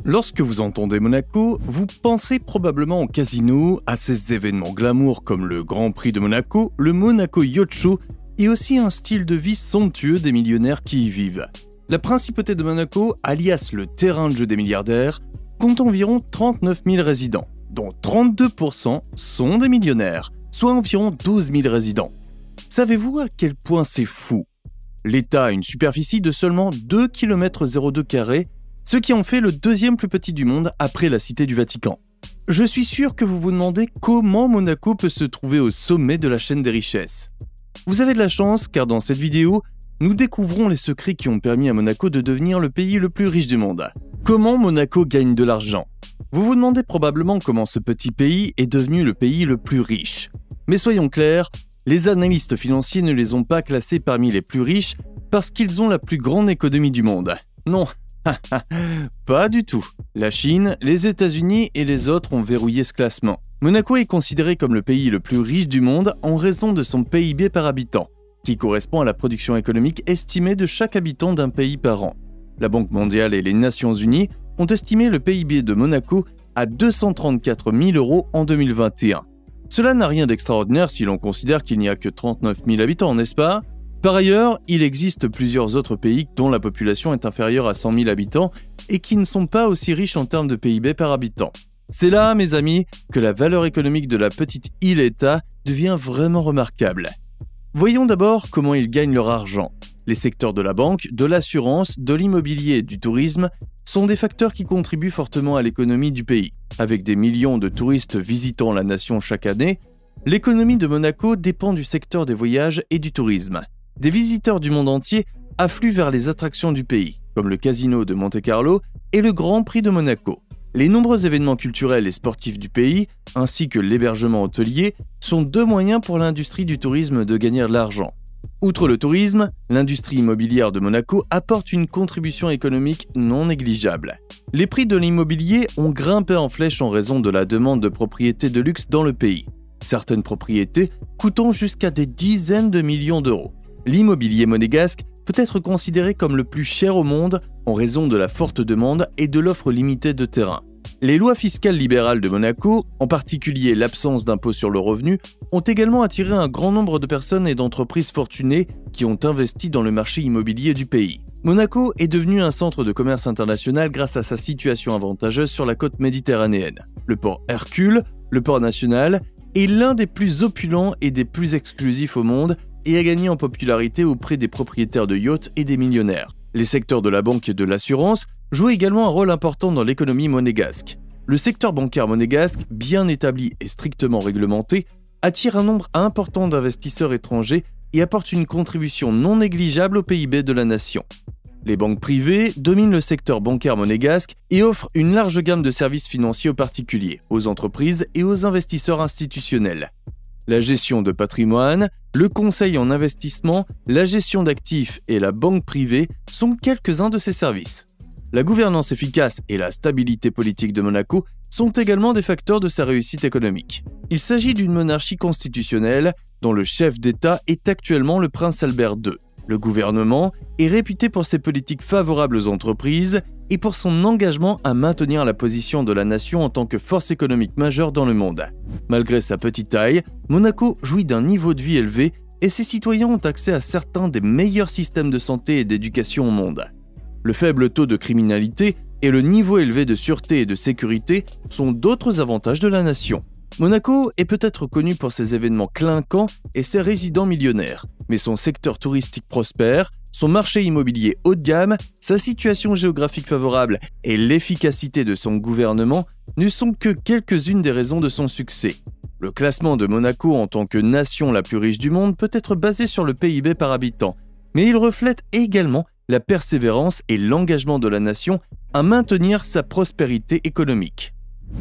Lorsque vous entendez Monaco, vous pensez probablement au casino, à ces événements glamour comme le Grand Prix de Monaco, le Monaco Yacht Show et aussi un style de vie somptueux des millionnaires qui y vivent. La principauté de Monaco, alias le terrain de jeu des milliardaires, compte environ 39 000 résidents, dont 32% sont des millionnaires, soit environ 12 000 résidents. Savez-vous à quel point c'est fou? L'État a une superficie de seulement 2,02 km², ce qui en fait le deuxième plus petit du monde après la Cité du Vatican. Je suis sûr que vous vous demandez comment Monaco peut se trouver au sommet de la chaîne des richesses. Vous avez de la chance car dans cette vidéo, nous découvrons les secrets qui ont permis à Monaco de devenir le pays le plus riche du monde. Comment Monaco gagne de l'argent? Vous vous demandez probablement comment ce petit pays est devenu le pays le plus riche. Mais soyons clairs, les analystes financiers ne les ont pas classés parmi les plus riches parce qu'ils ont la plus grande économie du monde. Non, pas du tout. La Chine, les États-Unis et les autres ont verrouillé ce classement. Monaco est considéré comme le pays le plus riche du monde en raison de son PIB par habitant, qui correspond à la production économique estimée de chaque habitant d'un pays par an. La Banque mondiale et les Nations unies ont estimé le PIB de Monaco à 234 000 € en 2021. Cela n'a rien d'extraordinaire si l'on considère qu'il n'y a que 39 000 habitants, n'est-ce pas? Par ailleurs, il existe plusieurs autres pays dont la population est inférieure à 100 000 habitants et qui ne sont pas aussi riches en termes de PIB par habitant. C'est là, mes amis, que la valeur économique de la petite île-État devient vraiment remarquable. Voyons d'abord comment ils gagnent leur argent. Les secteurs de la banque, de l'assurance, de l'immobilier et du tourisme sont des facteurs qui contribuent fortement à l'économie du pays. Avec des millions de touristes visitant la nation chaque année, l'économie de Monaco dépend du secteur des voyages et du tourisme. Des visiteurs du monde entier affluent vers les attractions du pays, comme le casino de Monte-Carlo et le Grand Prix de Monaco. Les nombreux événements culturels et sportifs du pays, ainsi que l'hébergement hôtelier, sont deux moyens pour l'industrie du tourisme de gagner de l'argent. Outre le tourisme, l'industrie immobilière de Monaco apporte une contribution économique non négligeable. Les prix de l'immobilier ont grimpé en flèche en raison de la demande de propriétés de luxe dans le pays, certaines propriétés coûtant jusqu'à des dizaines de millions d'euros. L'immobilier monégasque peut être considéré comme le plus cher au monde en raison de la forte demande et de l'offre limitée de terrain. Les lois fiscales libérales de Monaco, en particulier l'absence d'impôt sur le revenu, ont également attiré un grand nombre de personnes et d'entreprises fortunées qui ont investi dans le marché immobilier du pays. Monaco est devenu un centre de commerce international grâce à sa situation avantageuse sur la côte méditerranéenne. Le port Hercule, le port national, est l'un des plus opulents et des plus exclusifs au monde et a gagné en popularité auprès des propriétaires de yachts et des millionnaires. Les secteurs de la banque et de l'assurance jouent également un rôle important dans l'économie monégasque. Le secteur bancaire monégasque, bien établi et strictement réglementé, attire un nombre important d'investisseurs étrangers et apporte une contribution non négligeable au PIB de la nation. Les banques privées dominent le secteur bancaire monégasque et offrent une large gamme de services financiers aux particuliers, aux entreprises et aux investisseurs institutionnels. La gestion de patrimoine, le conseil en investissement, la gestion d'actifs et la banque privée sont quelques-uns de ces services. La gouvernance efficace et la stabilité politique de Monaco sont également des facteurs de sa réussite économique. Il s'agit d'une monarchie constitutionnelle dont le chef d'État est actuellement le prince Albert II. Le gouvernement est réputé pour ses politiques favorables aux entreprises et pour son engagement à maintenir la position de la nation en tant que force économique majeure dans le monde. Malgré sa petite taille, Monaco jouit d'un niveau de vie élevé et ses citoyens ont accès à certains des meilleurs systèmes de santé et d'éducation au monde. Le faible taux de criminalité et le niveau élevé de sûreté et de sécurité sont d'autres avantages de la nation. Monaco est peut-être connu pour ses événements clinquants et ses résidents millionnaires, mais son secteur touristique prospère, son marché immobilier haut de gamme, sa situation géographique favorable et l'efficacité de son gouvernement ne sont que quelques-unes des raisons de son succès. Le classement de Monaco en tant que nation la plus riche du monde peut être basé sur le PIB par habitant, mais il reflète également la persévérance et l'engagement de la nation à maintenir sa prospérité économique.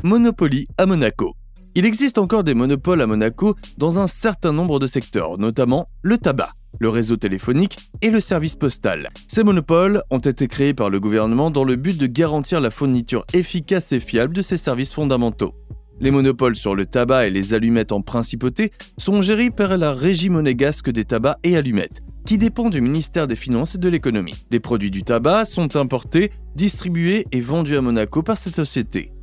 Monopoly à Monaco. Il existe encore des monopoles à Monaco dans un certain nombre de secteurs, notamment le tabac, le réseau téléphonique et le service postal. Ces monopoles ont été créés par le gouvernement dans le but de garantir la fourniture efficace et fiable de ces services fondamentaux. Les monopoles sur le tabac et les allumettes en principauté sont gérés par la Régie monégasque des tabacs et allumettes, qui dépend du ministère des Finances et de l'Économie. Les produits du tabac sont importés, distribués et vendus à Monaco par cette société.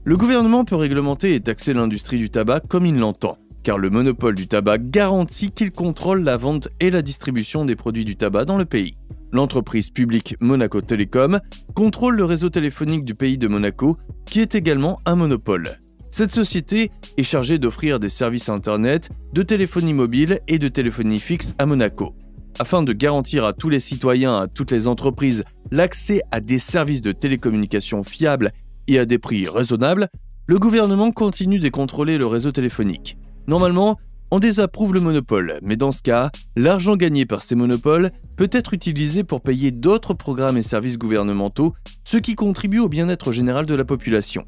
Le gouvernement peut réglementer et taxer l'industrie du tabac comme il l'entend, car le monopole du tabac garantit qu'il contrôle la vente et la distribution des produits du tabac dans le pays. L'entreprise publique Monaco Telecom contrôle le réseau téléphonique du pays de Monaco, qui est également un monopole. Cette société est chargée d'offrir des services Internet, de téléphonie mobile et de téléphonie fixe à Monaco. Afin de garantir à tous les citoyens, à toutes les entreprises, l'accès à des services de télécommunications fiables et à des prix raisonnables, le gouvernement continue de contrôler le réseau téléphonique. Normalement, on désapprouve le monopole, mais dans ce cas, l'argent gagné par ces monopoles peut être utilisé pour payer d'autres programmes et services gouvernementaux, ce qui contribue au bien-être général de la population.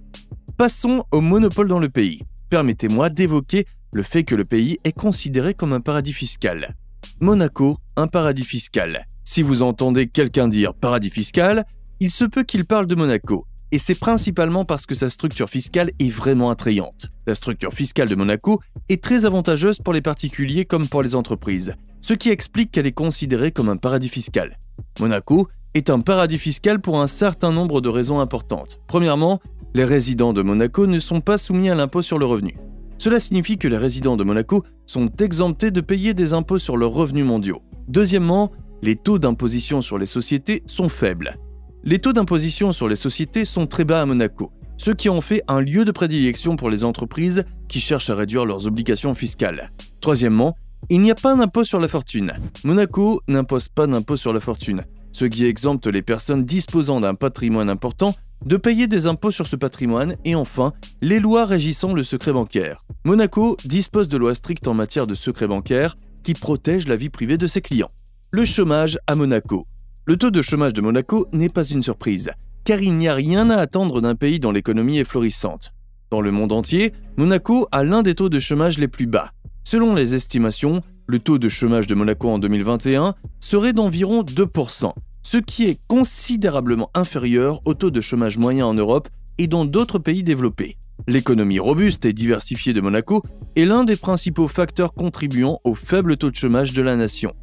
Passons au monopole dans le pays. Permettez-moi d'évoquer le fait que le pays est considéré comme un paradis fiscal. Monaco, un paradis fiscal. Si vous entendez quelqu'un dire paradis fiscal, il se peut qu'il parle de Monaco. Et c'est principalement parce que sa structure fiscale est vraiment attrayante. La structure fiscale de Monaco est très avantageuse pour les particuliers comme pour les entreprises, ce qui explique qu'elle est considérée comme un paradis fiscal. Monaco est un paradis fiscal pour un certain nombre de raisons importantes. Premièrement, les résidents de Monaco ne sont pas soumis à l'impôt sur le revenu. Cela signifie que les résidents de Monaco sont exemptés de payer des impôts sur leurs revenus mondiaux. Deuxièmement, les taux d'imposition sur les sociétés sont faibles. Les taux d'imposition sur les sociétés sont très bas à Monaco, ce qui en fait un lieu de prédilection pour les entreprises qui cherchent à réduire leurs obligations fiscales. Troisièmement, il n'y a pas d'impôt sur la fortune. Monaco n'impose pas d'impôt sur la fortune, ce qui exempte les personnes disposant d'un patrimoine important de payer des impôts sur ce patrimoine et enfin, les lois régissant le secret bancaire. Monaco dispose de lois strictes en matière de secret bancaire qui protègent la vie privée de ses clients. Le chômage à Monaco. Le taux de chômage de Monaco n'est pas une surprise, car il n'y a rien à attendre d'un pays dont l'économie est florissante. Dans le monde entier, Monaco a l'un des taux de chômage les plus bas. Selon les estimations, le taux de chômage de Monaco en 2021 serait d'environ 2%, ce qui est considérablement inférieur au taux de chômage moyen en Europe et dans d'autres pays développés. L'économie robuste et diversifiée de Monaco est l'un des principaux facteurs contribuant au faible taux de chômage de la nation.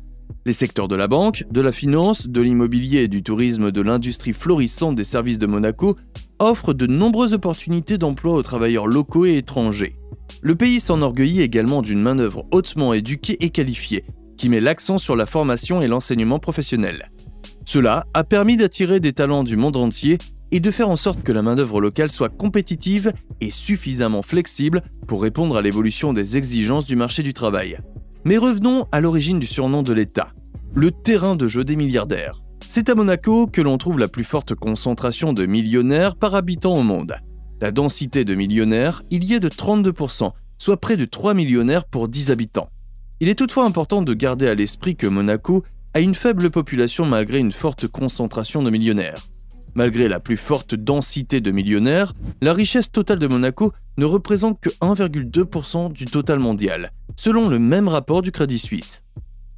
Les secteurs de la banque, de la finance, de l'immobilier et du tourisme de l'industrie florissante des services de Monaco offrent de nombreuses opportunités d'emploi aux travailleurs locaux et étrangers. Le pays s'enorgueillit également d'une main-d'œuvre hautement éduquée et qualifiée, qui met l'accent sur la formation et l'enseignement professionnel. Cela a permis d'attirer des talents du monde entier et de faire en sorte que la main-d'œuvre locale soit compétitive et suffisamment flexible pour répondre à l'évolution des exigences du marché du travail. Mais revenons à l'origine du surnom de l'État, le terrain de jeu des milliardaires. C'est à Monaco que l'on trouve la plus forte concentration de millionnaires par habitant au monde. La densité de millionnaires, il y est de 32%, soit près de 3 millionnaires pour 10 habitants. Il est toutefois important de garder à l'esprit que Monaco a une faible population malgré une forte concentration de millionnaires. Malgré la plus forte densité de millionnaires, la richesse totale de Monaco ne représente que 1,2% du total mondial, selon le même rapport du Crédit Suisse.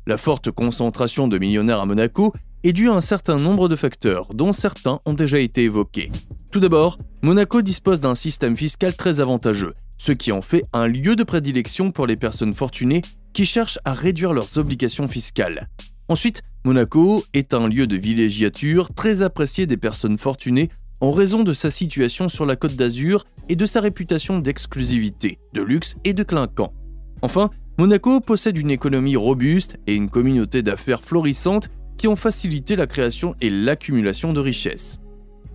La forte concentration de millionnaires à Monaco est due à un certain nombre de facteurs, dont certains ont déjà été évoqués. Tout d'abord, Monaco dispose d'un système fiscal très avantageux, ce qui en fait un lieu de prédilection pour les personnes fortunées qui cherchent à réduire leurs obligations fiscales. Ensuite, Monaco est un lieu de villégiature très apprécié des personnes fortunées en raison de sa situation sur la Côte d'Azur et de sa réputation d'exclusivité, de luxe et de clinquant. Enfin, Monaco possède une économie robuste et une communauté d'affaires florissante qui ont facilité la création et l'accumulation de richesses.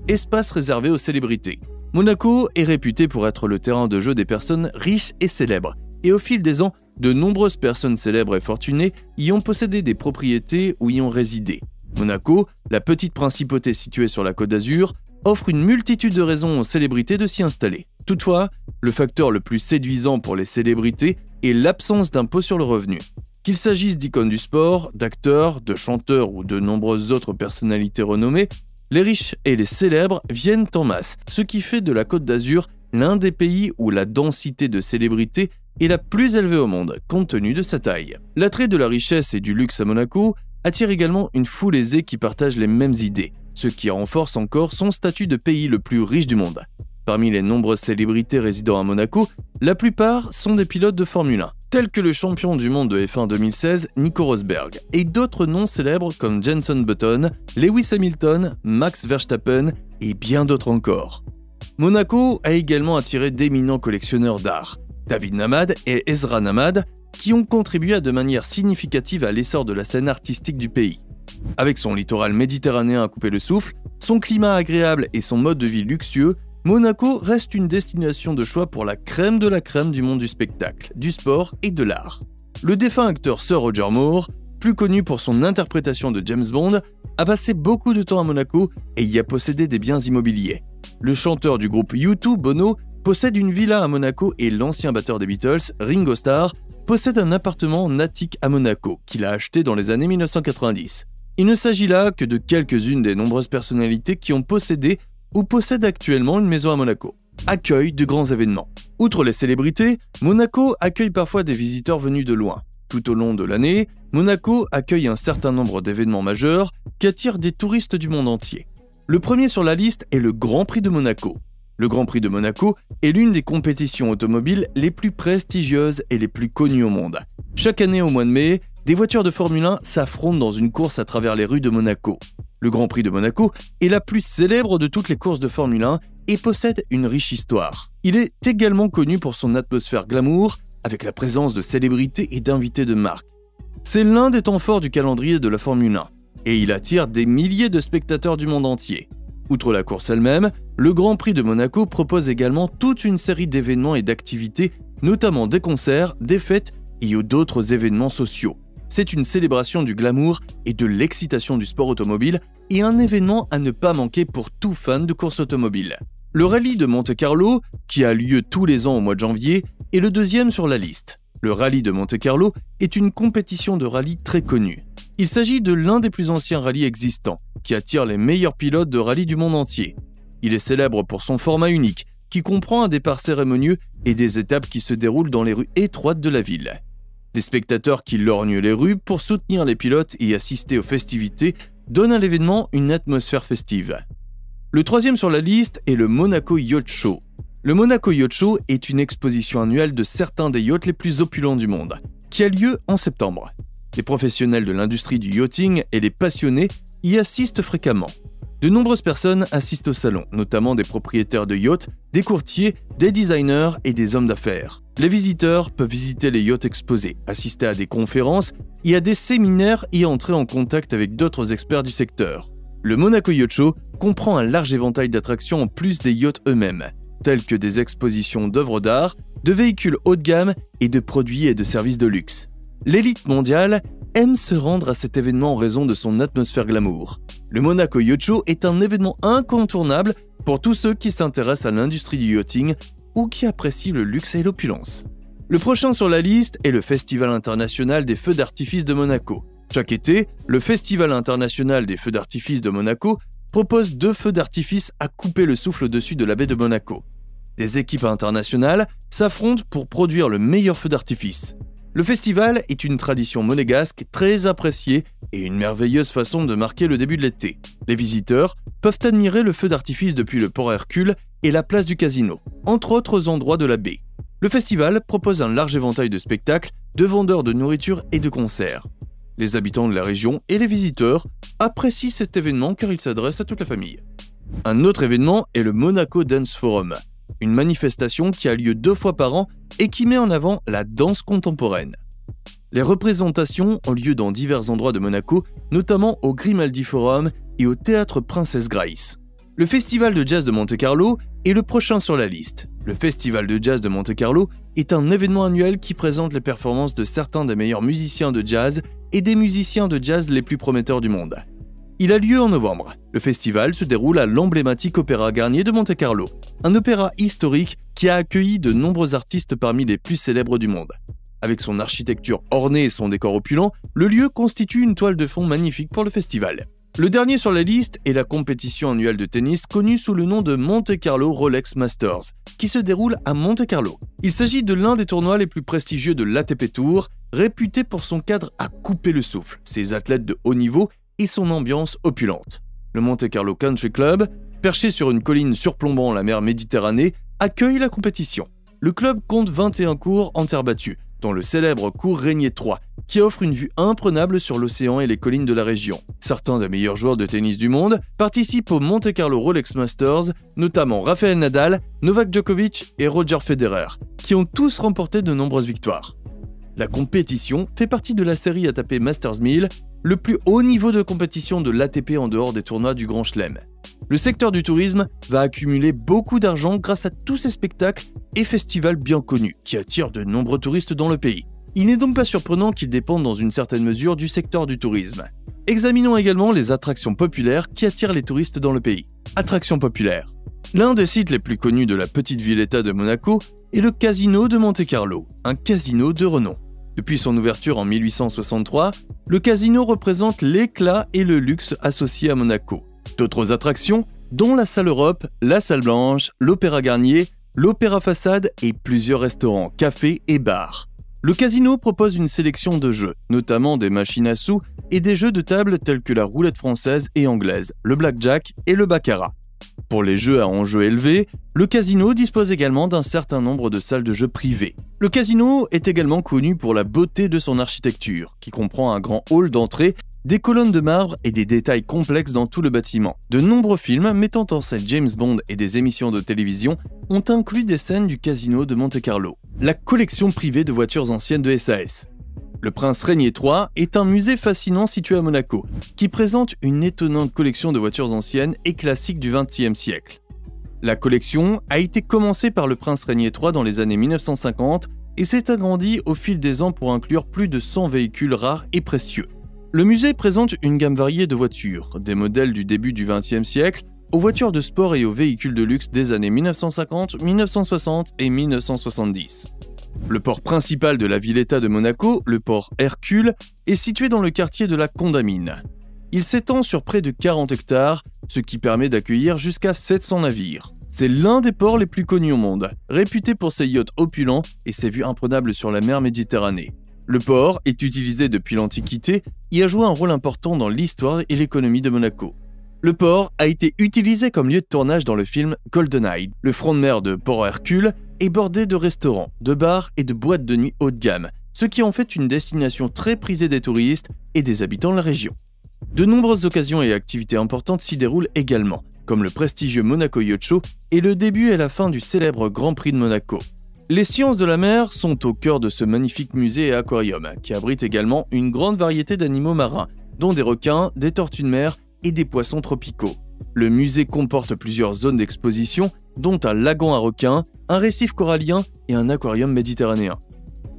Espace réservé aux célébrités. Monaco est réputé pour être le terrain de jeu des personnes riches et célèbres, et au fil des ans, de nombreuses personnes célèbres et fortunées y ont possédé des propriétés ou y ont résidé. Monaco, la petite principauté située sur la Côte d'Azur, offre une multitude de raisons aux célébrités de s'y installer. Toutefois, le facteur le plus séduisant pour les célébrités est l'absence d'impôt sur le revenu. Qu'il s'agisse d'icônes du sport, d'acteurs, de chanteurs ou de nombreuses autres personnalités renommées, les riches et les célèbres viennent en masse, ce qui fait de la Côte d'Azur l'un des pays où la densité de célébrités est la plus élevée au monde, compte tenu de sa taille. L'attrait de la richesse et du luxe à Monaco attire également une foule aisée qui partage les mêmes idées, ce qui renforce encore son statut de pays le plus riche du monde. Parmi les nombreuses célébrités résidant à Monaco, la plupart sont des pilotes de Formule 1. tels que le champion du monde de F1 2016, Nico Rosberg, et d'autres noms célèbres comme Jenson Button, Lewis Hamilton, Max Verstappen et bien d'autres encore. Monaco a également attiré d'éminents collectionneurs d'art, David Namad et Ezra Namad, qui ont contribué de manière significative à l'essor de la scène artistique du pays. Avec son littoral méditerranéen à couper le souffle, son climat agréable et son mode de vie luxueux, Monaco reste une destination de choix pour la crème de la crème du monde du spectacle, du sport et de l'art. Le défunt acteur Sir Roger Moore, plus connu pour son interprétation de James Bond, a passé beaucoup de temps à Monaco et y a possédé des biens immobiliers. Le chanteur du groupe U2, Bono, possède une villa à Monaco et l'ancien batteur des Beatles, Ringo Starr, possède un appartement en attique à Monaco qu'il a acheté dans les années 1990. Il ne s'agit là que de quelques-unes des nombreuses personnalités qui ont possédé ou possèdent actuellement une maison à Monaco. Accueil de grands événements. Outre les célébrités, Monaco accueille parfois des visiteurs venus de loin. Tout au long de l'année, Monaco accueille un certain nombre d'événements majeurs qui attirent des touristes du monde entier. Le premier sur la liste est le Grand Prix de Monaco. Le Grand Prix de Monaco est l'une des compétitions automobiles les plus prestigieuses et les plus connues au monde. Chaque année au mois de mai, des voitures de Formule 1 s'affrontent dans une course à travers les rues de Monaco. Le Grand Prix de Monaco est la plus célèbre de toutes les courses de Formule 1 et possède une riche histoire. Il est également connu pour son atmosphère glamour, avec la présence de célébrités et d'invités de marque. C'est l'un des temps forts du calendrier de la Formule 1, et il attire des milliers de spectateurs du monde entier. Outre la course elle-même, le Grand Prix de Monaco propose également toute une série d'événements et d'activités, notamment des concerts, des fêtes et d'autres événements sociaux. C'est une célébration du glamour et de l'excitation du sport automobile et un événement à ne pas manquer pour tout fan de course automobile. Le rallye de Monte-Carlo, qui a lieu tous les ans au mois de janvier, est le deuxième sur la liste. Le rallye de Monte-Carlo est une compétition de rallye très connue. Il s'agit de l'un des plus anciens rallyes existants, qui attire les meilleurs pilotes de rallye du monde entier. Il est célèbre pour son format unique, qui comprend un départ cérémonieux et des étapes qui se déroulent dans les rues étroites de la ville. Les spectateurs qui lorgnent les rues pour soutenir les pilotes et assister aux festivités donnent à l'événement une atmosphère festive. Le troisième sur la liste est le Monaco Yacht Show. Le Monaco Yacht Show est une exposition annuelle de certains des yachts les plus opulents du monde, qui a lieu en septembre. Les professionnels de l'industrie du yachting et les passionnés y assistent fréquemment. De nombreuses personnes assistent au salon, notamment des propriétaires de yachts, des courtiers, des designers et des hommes d'affaires. Les visiteurs peuvent visiter les yachts exposés, assister à des conférences et à des séminaires et entrer en contact avec d'autres experts du secteur. Le Monaco Yacht Show comprend un large éventail d'attractions en plus des yachts eux-mêmes, tels que des expositions d'œuvres d'art, de véhicules haut de gamme et de produits et de services de luxe. L'élite mondiale aime se rendre à cet événement en raison de son atmosphère glamour. Le Monaco Yacht Show est un événement incontournable pour tous ceux qui s'intéressent à l'industrie du yachting ou qui apprécient le luxe et l'opulence. Le prochain sur la liste est le Festival international des feux d'artifice de Monaco. Chaque été, le Festival international des feux d'artifice de Monaco propose 2 feux d'artifice à couper le souffle au-dessus de la baie de Monaco. Des équipes internationales s'affrontent pour produire le meilleur feu d'artifice. Le festival est une tradition monégasque très appréciée et une merveilleuse façon de marquer le début de l'été. Les visiteurs peuvent admirer le feu d'artifice depuis le port Hercule et la place du Casino, entre autres endroits de la baie. Le festival propose un large éventail de spectacles, de vendeurs de nourriture et de concerts. Les habitants de la région et les visiteurs apprécient cet événement car il s'adresse à toute la famille. Un autre événement est le Monaco Dance Forum, une manifestation qui a lieu 2 fois par an et qui met en avant la danse contemporaine. Les représentations ont lieu dans divers endroits de Monaco, notamment au Grimaldi Forum et au Théâtre Princesse Grace. Le Festival de Jazz de Monte-Carlo est le prochain sur la liste. Le Festival de Jazz de Monte-Carlo est un événement annuel qui présente les performances de certains des meilleurs musiciens de jazz et des musiciens de jazz les plus prometteurs du monde. Il a lieu en novembre. Le festival se déroule à l'emblématique Opéra Garnier de Monte-Carlo, un opéra historique qui a accueilli de nombreux artistes parmi les plus célèbres du monde. Avec son architecture ornée et son décor opulent, le lieu constitue une toile de fond magnifique pour le festival. Le dernier sur la liste est la compétition annuelle de tennis connue sous le nom de Monte Carlo Rolex Masters, qui se déroule à Monte Carlo. Il s'agit de l'un des tournois les plus prestigieux de l'ATP Tour, réputé pour son cadre à couper le souffle, ses athlètes de haut niveau et son ambiance opulente. Le Monte Carlo Country Club, perché sur une colline surplombant la mer Méditerranée, accueille la compétition. Le club compte 21 cours en terre battue, dont le célèbre cours Régnier 3, qui offre une vue imprenable sur l'océan et les collines de la région. Certains des meilleurs joueurs de tennis du monde participent au Monte Carlo Rolex Masters, notamment Rafael Nadal, Novak Djokovic et Roger Federer, qui ont tous remporté de nombreuses victoires. La compétition fait partie de la série ATP Masters 1000, le plus haut niveau de compétition de l'ATP en dehors des tournois du Grand Chelem. Le secteur du tourisme va accumuler beaucoup d'argent grâce à tous ces spectacles et festivals bien connus qui attirent de nombreux touristes dans le pays. Il n'est donc pas surprenant qu'ils dépendent dans une certaine mesure du secteur du tourisme. Examinons également les attractions populaires qui attirent les touristes dans le pays. Attractions populaires. L'un des sites les plus connus de la petite ville-État de Monaco est le Casino de Monte-Carlo, un casino de renom. Depuis son ouverture en 1863, le casino représente l'éclat et le luxe associés à Monaco. D'autres attractions, dont la Salle Europe, la Salle Blanche, l'Opéra Garnier, l'Opéra Façade et plusieurs restaurants, cafés et bars. Le casino propose une sélection de jeux, notamment des machines à sous et des jeux de table tels que la roulette française et anglaise, le blackjack et le baccarat. Pour les jeux à enjeux élevés, le casino dispose également d'un certain nombre de salles de jeux privées. Le casino est également connu pour la beauté de son architecture, qui comprend un grand hall d'entrée, des colonnes de marbre et des détails complexes dans tout le bâtiment. De nombreux films mettant en scène James Bond et des émissions de télévision ont inclus des scènes du casino de Monte-Carlo. La collection privée de voitures anciennes de SAS. Le Prince Régnier 3 est un musée fascinant situé à Monaco, qui présente une étonnante collection de voitures anciennes et classiques du XXe siècle. La collection a été commencée par le Prince Régnier 3 dans les années 1950 et s'est agrandie au fil des ans pour inclure plus de 100 véhicules rares et précieux. Le musée présente une gamme variée de voitures, des modèles du début du XXe siècle, aux voitures de sport et aux véhicules de luxe des années 1950, 1960 et 1970. Le port principal de la ville-État de Monaco, le port Hercule, est situé dans le quartier de la Condamine. Il s'étend sur près de 40 hectares, ce qui permet d'accueillir jusqu'à 700 navires. C'est l'un des ports les plus connus au monde, réputé pour ses yachts opulents et ses vues imprenables sur la mer Méditerranée. Le port est utilisé depuis l'Antiquité et a joué un rôle important dans l'histoire et l'économie de Monaco. Le port a été utilisé comme lieu de tournage dans le film GoldenEye. Le front de mer de Port Hercule est bordé de restaurants, de bars et de boîtes de nuit haut de gamme, ce qui en fait une destination très prisée des touristes et des habitants de la région. De nombreuses occasions et activités importantes s'y déroulent également, comme le prestigieux Monaco Yacht Show et le début et la fin du célèbre Grand Prix de Monaco. Les sciences de la mer sont au cœur de ce magnifique musée et aquarium, qui abrite également une grande variété d'animaux marins, dont des requins, des tortues de mer et des poissons tropicaux. Le musée comporte plusieurs zones d'exposition, dont un lagon à requins, un récif corallien et un aquarium méditerranéen.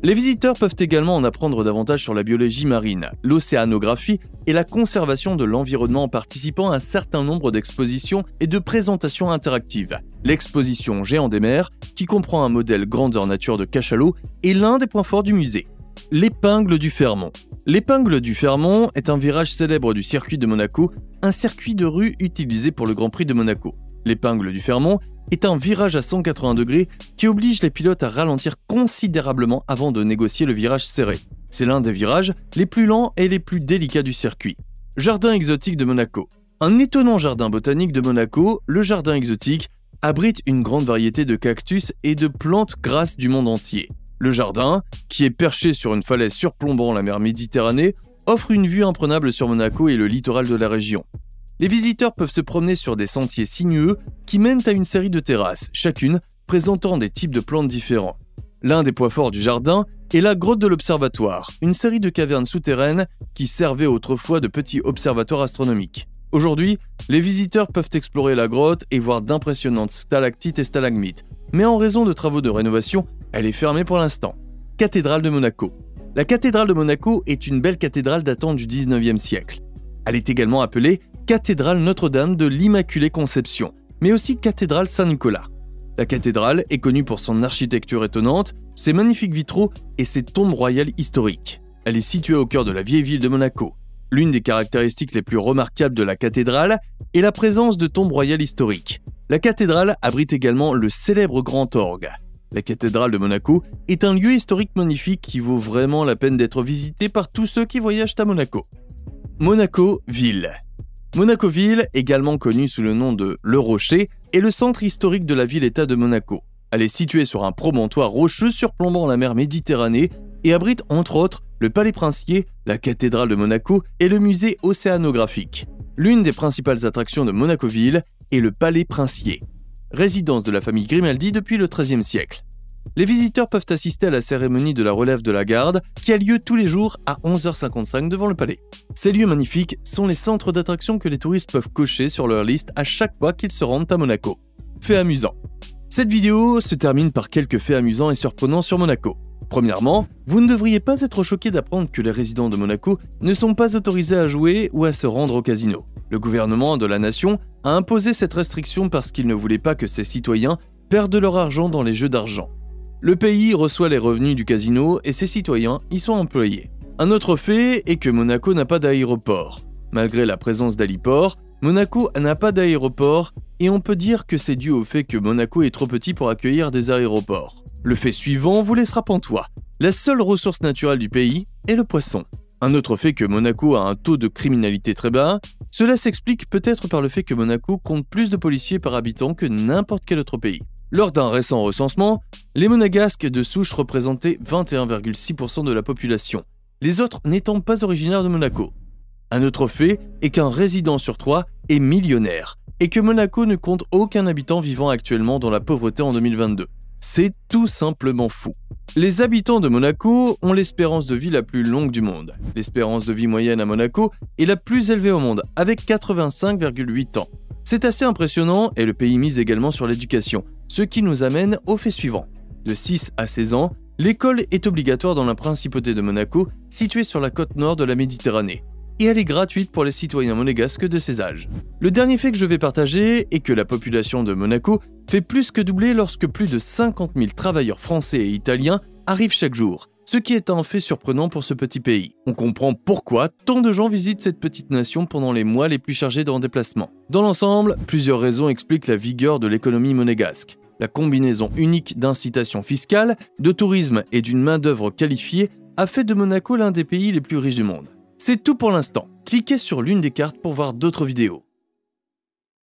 Les visiteurs peuvent également en apprendre davantage sur la biologie marine, l'océanographie et la conservation de l'environnement en participant à un certain nombre d'expositions et de présentations interactives. L'exposition Géant des mers, qui comprend un modèle grandeur nature de cachalot, est l'un des points forts du musée. L'épingle du Fermont. L'épingle du Fermont est un virage célèbre du circuit de Monaco, un circuit de rue utilisé pour le Grand Prix de Monaco. L'épingle du Fermont est un virage à 180 degrés qui oblige les pilotes à ralentir considérablement avant de négocier le virage serré. C'est l'un des virages les plus lents et les plus délicats du circuit. Jardin exotique de Monaco. Un étonnant jardin botanique de Monaco, le jardin exotique, abrite une grande variété de cactus et de plantes grasses du monde entier. Le jardin, qui est perché sur une falaise surplombant la mer Méditerranée, offre une vue imprenable sur Monaco et le littoral de la région. Les visiteurs peuvent se promener sur des sentiers sinueux qui mènent à une série de terrasses, chacune présentant des types de plantes différents. L'un des points forts du jardin est la grotte de l'Observatoire, une série de cavernes souterraines qui servaient autrefois de petits observatoires astronomiques. Aujourd'hui, les visiteurs peuvent explorer la grotte et voir d'impressionnantes stalactites et stalagmites, mais en raison de travaux de rénovation, elle est fermée pour l'instant. Cathédrale de Monaco. La cathédrale de Monaco est une belle cathédrale datant du 19e siècle. Elle est également appelée cathédrale Notre-Dame de l'Immaculée Conception, mais aussi cathédrale Saint-Nicolas. La cathédrale est connue pour son architecture étonnante, ses magnifiques vitraux et ses tombes royales historiques. Elle est située au cœur de la vieille ville de Monaco. L'une des caractéristiques les plus remarquables de la cathédrale est la présence de tombes royales historiques. La cathédrale abrite également le célèbre grand orgue. La cathédrale de Monaco est un lieu historique magnifique qui vaut vraiment la peine d'être visité par tous ceux qui voyagent à Monaco. Monaco-Ville. Monaco-Ville, également connue sous le nom de Le Rocher, est le centre historique de la ville-État de Monaco. Elle est située sur un promontoire rocheux surplombant la mer Méditerranée et abrite entre autres le Palais Princier, la cathédrale de Monaco et le musée océanographique. L'une des principales attractions de Monaco-Ville est le Palais Princier, résidence de la famille Grimaldi depuis le XIIIe siècle. Les visiteurs peuvent assister à la cérémonie de la relève de la garde qui a lieu tous les jours à 11h55 devant le palais. Ces lieux magnifiques sont les centres d'attraction que les touristes peuvent cocher sur leur liste à chaque fois qu'ils se rendent à Monaco. Fait amusant. Cette vidéo se termine par quelques faits amusants et surprenants sur Monaco. Premièrement, vous ne devriez pas être choqué d'apprendre que les résidents de Monaco ne sont pas autorisés à jouer ou à se rendre au casino. Le gouvernement de la nation a imposé cette restriction parce qu'il ne voulait pas que ses citoyens perdent leur argent dans les jeux d'argent. Le pays reçoit les revenus du casino et ses citoyens y sont employés. Un autre fait est que Monaco n'a pas d'aéroport. Malgré la présence d'héliports, Monaco n'a pas d'aéroport et on peut dire que c'est dû au fait que Monaco est trop petit pour accueillir des aéroports. Le fait suivant vous laissera pantois. La seule ressource naturelle du pays est le poisson. Un autre fait que Monaco a un taux de criminalité très bas, cela s'explique peut-être par le fait que Monaco compte plus de policiers par habitant que n'importe quel autre pays. Lors d'un récent recensement, les Monégasques de souche représentaient 21,6% de la population, les autres n'étant pas originaires de Monaco. Un autre fait est qu'un résident sur 3 est millionnaire et que Monaco ne compte aucun habitant vivant actuellement dans la pauvreté en 2022. C'est tout simplement fou. Les habitants de Monaco ont l'espérance de vie la plus longue du monde. L'espérance de vie moyenne à Monaco est la plus élevée au monde, avec 85,8 ans. C'est assez impressionnant et le pays mise également sur l'éducation, ce qui nous amène au fait suivant. De 6 à 16 ans, l'école est obligatoire dans la principauté de Monaco, située sur la côte nord de la Méditerranée, et elle est gratuite pour les citoyens monégasques de ces âges. Le dernier fait que je vais partager est que la population de Monaco fait plus que doubler lorsque plus de 50 000 travailleurs français et italiens arrivent chaque jour, ce qui est un fait surprenant pour ce petit pays. On comprend pourquoi tant de gens visitent cette petite nation pendant les mois les plus chargés en déplacement. Dans l'ensemble, plusieurs raisons expliquent la vigueur de l'économie monégasque. La combinaison unique d'incitations fiscales, de tourisme et d'une main-d'œuvre qualifiée a fait de Monaco l'un des pays les plus riches du monde. C'est tout pour l'instant. Cliquez sur l'une des cartes pour voir d'autres vidéos.